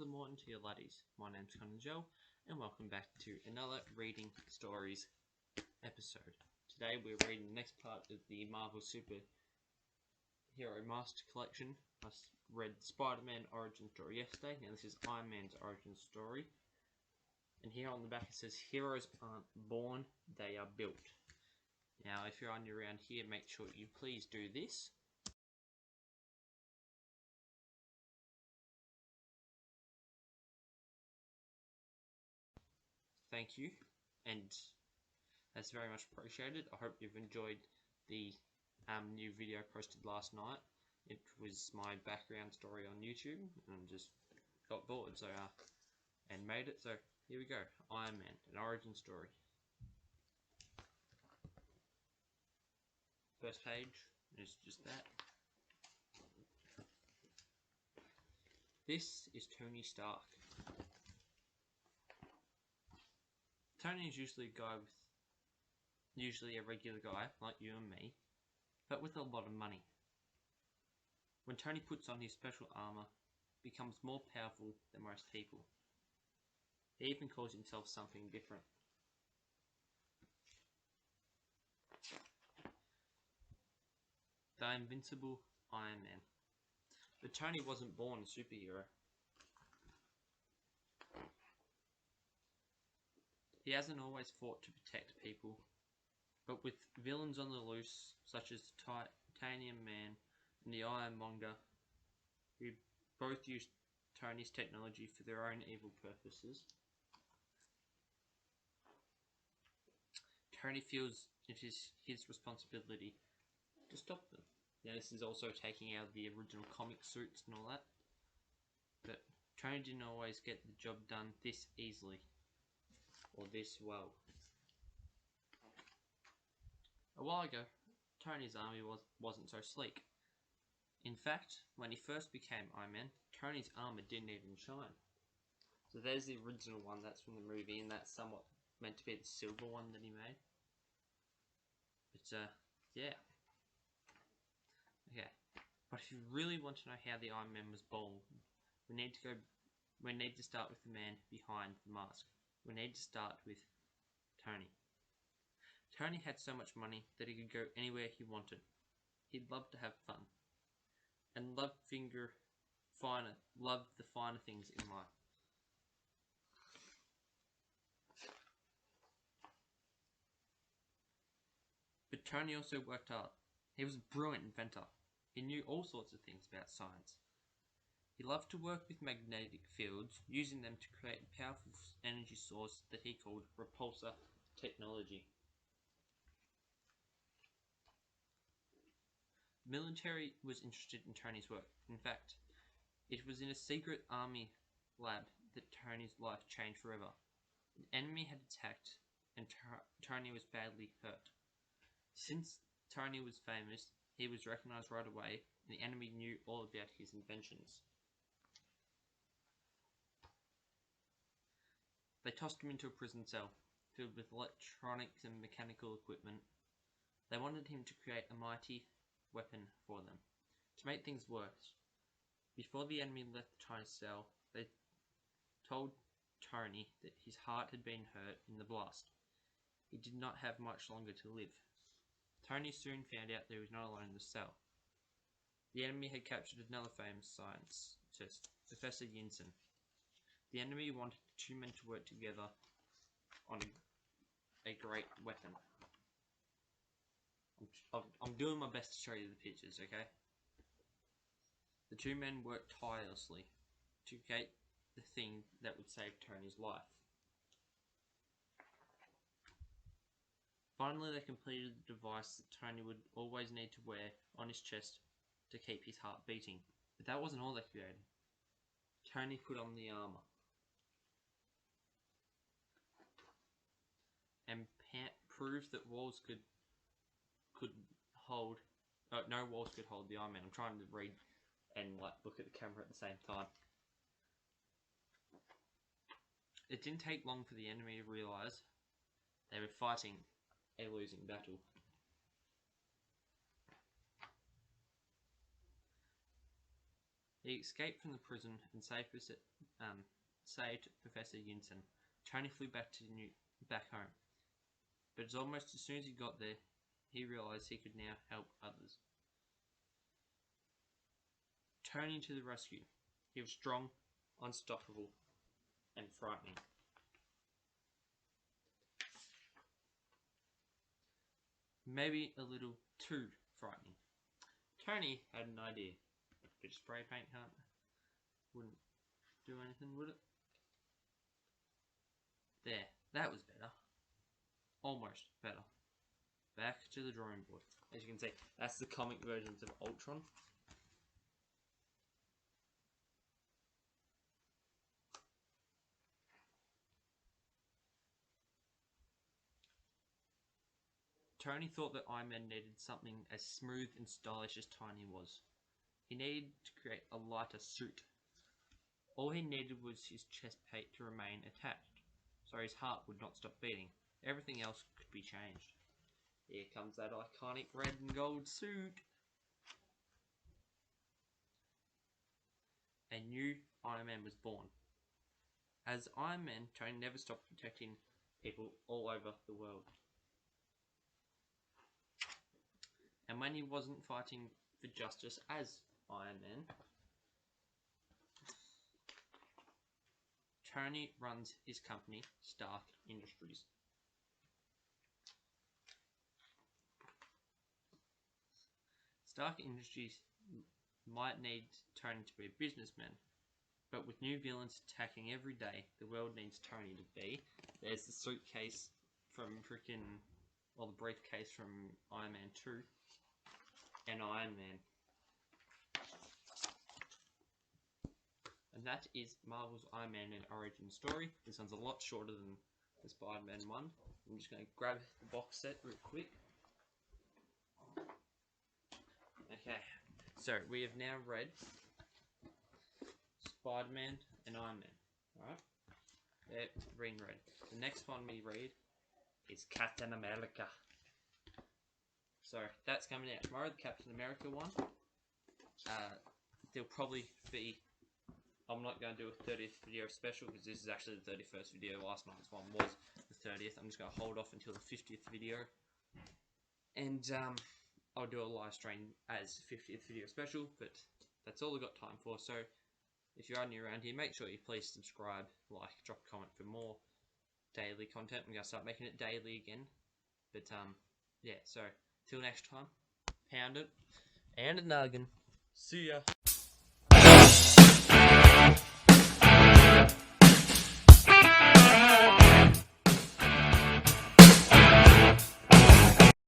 of the morning to your laddies. My name's Joe, and welcome back to another Reading Stories episode. Today we're reading the next part of the Marvel Superhero Master Collection. I read Spider-Man origin story yesterday. Now this is Iron Man's origin story. And here on the back it says, "Heroes aren't born, they are built." Now if you're on your around here, make sure you please do this. Thank you, and that's very much appreciated. I hope you've enjoyed the new video posted last night. It was my background story on YouTube, and just got bored, so and made it. So here we go, Iron Man, an origin story. First page is just that. This is Tony Stark. Tony is usually a regular guy like you and me, but with a lot of money. When Tony puts on his special armor, he becomes more powerful than most people. He even calls himself something different. The invincible Iron Man. But Tony wasn't born a superhero. He hasn't always fought to protect people, but with villains on the loose, such as the Titanium Man and the Ironmonger, who both use Tony's technology for their own evil purposes, Tony feels it is his responsibility to stop them. Now this is also taking out the original comic suits and all that, but Tony didn't always get the job done this easily. Or this well. A while ago, Tony's army wasn't so sleek. In fact, when he first became Iron Man, Tony's armor didn't even shine. So there's the original one, that's from the movie, and that's somewhat meant to be the silver one that he made. But, yeah. Okay. But if you really want to know how the Iron Man was born, we need to start with the man behind the mask. We need to start with Tony. Tony had so much money that he could go anywhere he wanted. He'd love to have fun, and loved the finer things in life. But Tony also worked hard. He was a brilliant inventor. He knew all sorts of things about science. He loved to work with magnetic fields, using them to create a powerful energy source that he called repulsor technology. The military was interested in Tony's work. In fact, it was in a secret army lab that Tony's life changed forever. An enemy had attacked, and Tony was badly hurt. Since Tony was famous, he was recognized right away, and the enemy knew all about his inventions. They tossed him into a prison cell, filled with electronics and mechanical equipment. They wanted him to create a mighty weapon for them. To make things worse, before the enemy left the tiny cell, they told Tony that his heart had been hurt in the blast. He did not have much longer to live. Tony soon found out that he was not alone in the cell. The enemy had captured another famous scientist, Professor Yinsen. The enemy wanted the two men to work together on a great weapon. I'm doing my best to show you the pictures, okay? The two men worked tirelessly to create the thing that would save Tony's life. Finally, they completed the device that Tony would always need to wear on his chest to keep his heart beating. But that wasn't all they created. Tony put on the armor and proved that walls could hold. No walls could hold the Iron Man. I'm trying to read and look at the camera at the same time. It didn't take long for the enemy to realize they were fighting a losing battle. He escaped from the prison and saved saved Professor Yinsen. Tony flew back home, but it's almost as soon as he got there, he realized he could now help others. Tony to the rescue. He was strong, unstoppable, and frightening. Maybe a little too frightening. Tony had an idea. Bit of spray paint wouldn't do anything, would it? There, that was better. Almost better. Back to the drawing board. As you can see, that's the comic versions of Ultron. Tony thought that Iron Man needed something as smooth and stylish as Tiny was. He needed to create a lighter suit. All he needed was his chest plate to remain attached, so his heart would not stop beating. Everything else could be changed. Here comes that iconic red and gold suit. A new Iron Man was born. As Iron Man, Tony never stopped protecting people all over the world. And when he wasn't fighting for justice as Iron Man, Tony runs his company, Stark Industries. Stark Industries might need Tony to be a businessman, but with new villains attacking every day, the world needs Tony to be. There's the suitcase from the briefcase from Iron Man 2 and Iron Man. And that is Marvel's Iron Man and origin story. This one's a lot shorter than the Spider-Man one. I'm just going to grab the box set real quick. Okay, so we have now read Spider-Man and Iron Man. Alright? They're read. The next one we read is Captain America. So that's coming out tomorrow, the Captain America one. There'll probably be... I'm not going to do a 30th video special because this is actually the 31st video. Last night's one was the 30th. I'm just going to hold off until the 50th video. And I'll do a live stream as 50th video special, but that's all I've got time for. So if you are new around here, make sure you please subscribe, like, drop a comment for more daily content. I'm going to start making it daily again. But yeah, so till next time, pound it and a noggin. See ya.